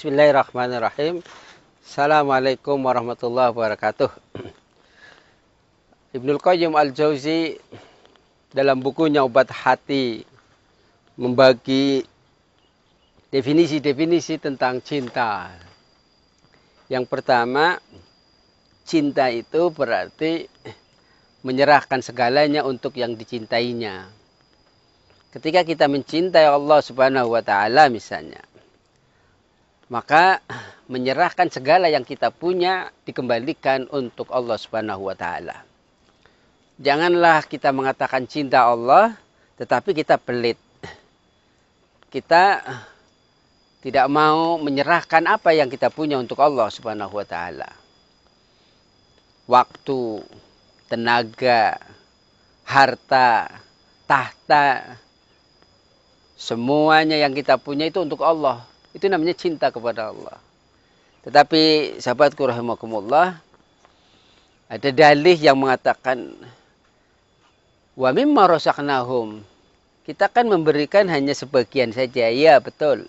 Bismillahirrahmanirrahim. Assalamualaikum warahmatullahi wabarakatuh. Ibnul Qayyim Al-Jauzi dalam bukunya Obat Hati membagi definisi-definisi tentang cinta. Yang pertama, cinta itu berarti menyerahkan segalanya untuk yang dicintainya. Ketika kita mencintai Allah Subhanahu wa taala misalnya, maka menyerahkan segala yang kita punya dikembalikan untuk Allah Subhanahu wa taala. Janganlah kita mengatakan cinta Allah tetapi kita pelit. Kita tidak mau menyerahkan apa yang kita punya untuk Allah Subhanahu wa taala. Waktu, tenaga, harta, tahta, semuanya yang kita punya itu untuk Allah. Itu namanya cinta kepada Allah. Tetapi sahabatku rahimakumullah, ada dalih yang mengatakan wa mimma razaqnahum. Kita kan memberikan hanya sebagian saja. Ya, betul.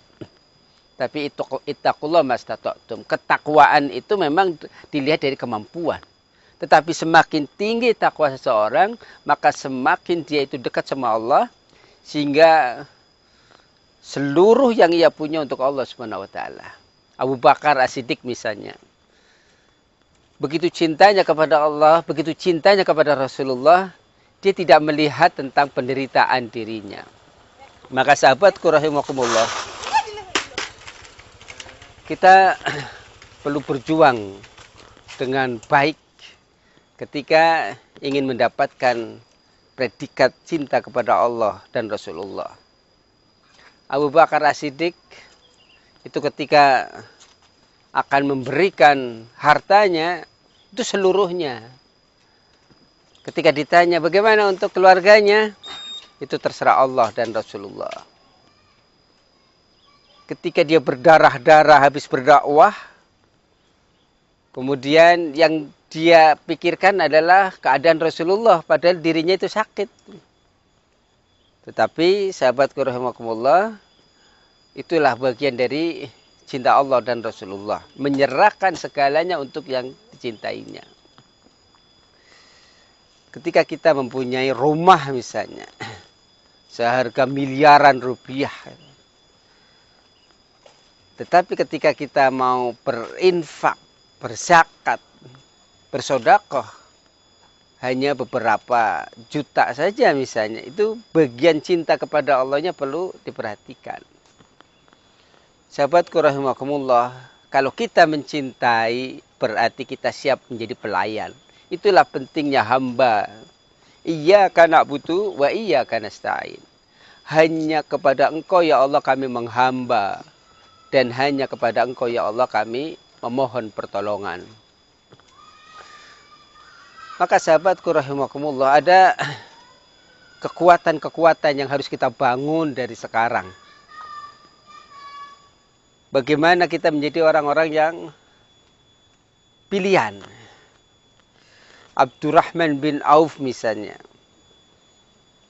Tapi ittaqullah mastata'tum. Ketakwaan itu memang dilihat dari kemampuan. Tetapi semakin tinggi takwa seseorang, maka semakin dia itu dekat sama Allah, sehingga seluruh yang ia punya untuk Allah Subhanahu wa taala. Abu Bakar As-Siddiq misalnya, begitu cintanya kepada Allah, begitu cintanya kepada Rasulullah, dia tidak melihat tentang penderitaan dirinya. Maka sahabatku rahimakumullah, kita perlu berjuang dengan baik ketika ingin mendapatkan predikat cinta kepada Allah dan Rasulullah. Abu Bakar As-Siddiq itu ketika akan memberikan hartanya itu seluruhnya. Ketika ditanya bagaimana untuk keluarganya, itu terserah Allah dan Rasulullah. Ketika dia berdarah-darah habis berdakwah, kemudian yang dia pikirkan adalah keadaan Rasulullah, padahal dirinya itu sakit. Tetapi sahabatku rahimakumullah, itulah bagian dari cinta Allah dan Rasulullah. Menyerahkan segalanya untuk yang dicintainya. Ketika kita mempunyai rumah misalnya, seharga miliaran rupiah. Tetapi ketika kita mau berinfak, berzakat, bersedekah, hanya beberapa juta saja misalnya, itu bagian cinta kepada Allahnya perlu diperhatikan. Sahabatku rahimakumullah, kalau kita mencintai berarti kita siap menjadi pelayan. Itulah pentingnya hamba. Iyyaka na'budu wa iyyaka nasta'in. Hanya kepada Engkau ya Allah kami menghamba, dan hanya kepada Engkau ya Allah kami memohon pertolongan. Maka sahabatku rahimakumullah, ada kekuatan-kekuatan yang harus kita bangun dari sekarang. Bagaimana kita menjadi orang-orang yang pilihan. Abdurrahman bin Auf misalnya,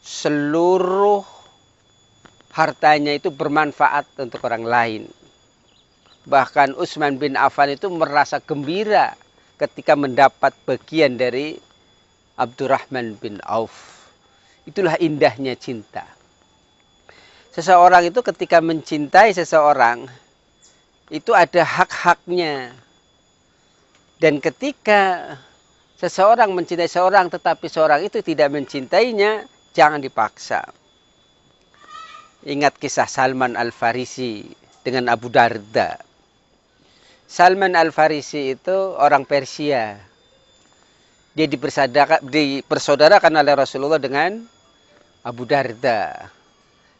seluruh hartanya itu bermanfaat untuk orang lain. Bahkan Utsman bin Affan itu merasa gembira ketika mendapat bagian dari Abdurrahman bin Auf. Itulah indahnya cinta. Seseorang itu ketika mencintai seseorang, itu ada hak-haknya. Dan ketika seseorang mencintai seorang tetapi seorang itu tidak mencintainya, jangan dipaksa. Ingat kisah Salman Al-Farisi dengan Abu Darda. Salman Al-Farisi itu orang Persia. Dia dipersaudarakan oleh Rasulullah dengan Abu Darda.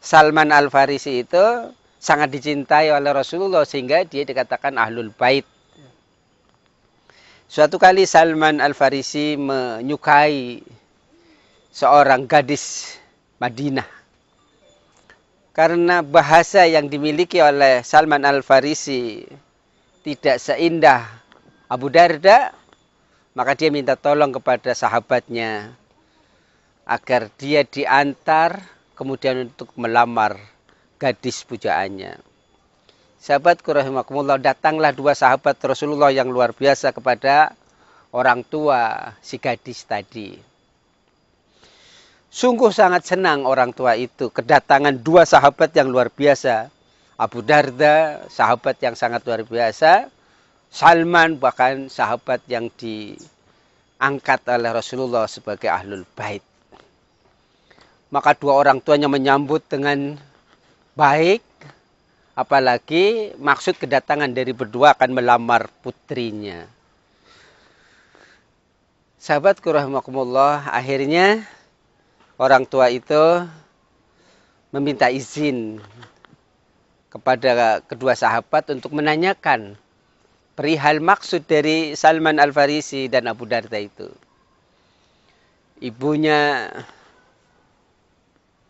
Salman Al-Farisi itu sangat dicintai oleh Rasulullah sehingga dia dikatakan Ahlul Bait. Suatu kali Salman Al-Farisi menyukai seorang gadis Madinah. Karena bahasa yang dimiliki oleh Salman Al-Farisi tidak seindah Abu Darda, maka dia minta tolong kepada sahabatnya agar dia diantar kemudian untuk melamar gadis pujaannya. Sahabatku rahimakumullah, datanglah dua sahabat Rasulullah yang luar biasa kepada orang tua si gadis tadi. Sungguh sangat senang orang tua itu kedatangan dua sahabat yang luar biasa. Abu Darda, sahabat yang sangat luar biasa. Salman, bahkan sahabat yang diangkat oleh Rasulullah sebagai ahlul bait. Maka dua orang tuanya menyambut dengan baik. Apalagi maksud kedatangan dari berdua akan melamar putrinya. Sahabatku rahimakumullah, akhirnya orang tua itu meminta izin kepada kedua sahabat untuk menanyakan perihal maksud dari Salman Al-Farisi dan Abu Darda itu. Ibunya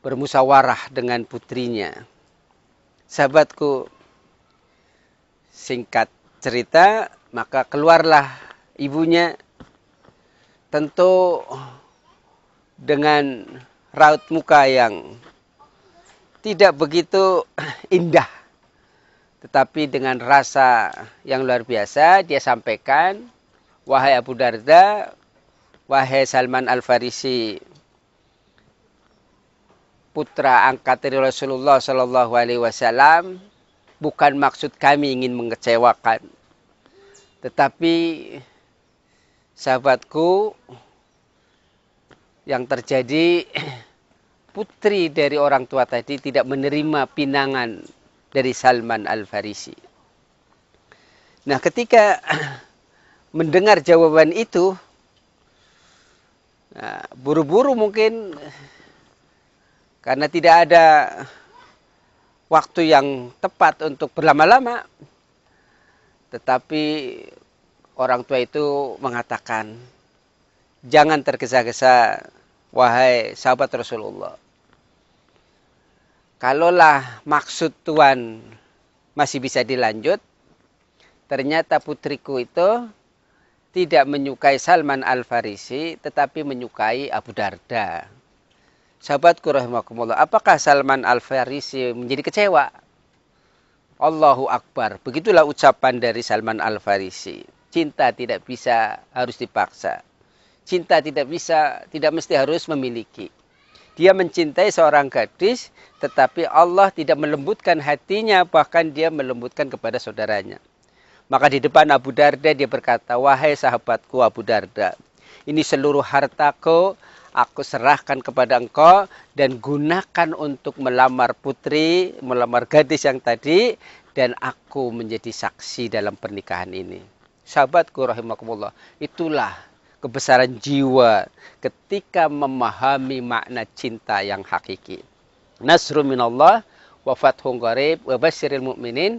bermusyawarah dengan putrinya. Sahabatku, singkat cerita, maka keluarlah ibunya tentu dengan raut muka yang tidak begitu indah. Tetapi dengan rasa yang luar biasa dia sampaikan, wahai Abu Darda, wahai Salman Al-Farisi, putra angkat dari Rasulullah Shallallahu Alaihi Wasallam, bukan maksud kami ingin mengecewakan, tetapi sahabatku, yang terjadi putri dari orang tua tadi tidak menerima pinangan dari Salman Al-Farisi. Nah, ketika mendengar jawaban itu, buru-buru mungkin karena tidak ada waktu yang tepat untuk berlama-lama, tetapi orang tua itu mengatakan, jangan tergesa-gesa, wahai sahabat Rasulullah. Kalaulah maksud Tuhan masih bisa dilanjut, ternyata putriku itu tidak menyukai Salman Al-Farisi, tetapi menyukai Abu Darda. Sahabatku rahimakumullah, apakah Salman Al-Farisi menjadi kecewa? Allahu Akbar. Begitulah ucapan dari Salman Al-Farisi. Cinta tidak bisa harus dipaksa. Cinta tidak mesti harus memiliki. Dia mencintai seorang gadis, tetapi Allah tidak melembutkan hatinya, bahkan dia melembutkan kepada saudaranya. Maka di depan Abu Darda dia berkata, wahai sahabatku Abu Darda, ini seluruh hartaku aku serahkan kepada engkau dan gunakan untuk melamar putri, melamar gadis yang tadi, dan aku menjadi saksi dalam pernikahan ini. Sahabatku rahimakumullah, itulah kebesaran jiwa ketika memahami makna cinta yang hakiki. Nasrun minallah wa fathun qarib wa basyiril mu'minin.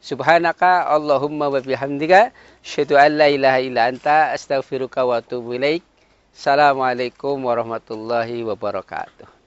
Subhanaka Allahumma wa bihamdika asyhadu an la ilaha illa anta astaghfiruka wa atubu ilaik. Assalamualaikum warahmatullahi wabarakatuh.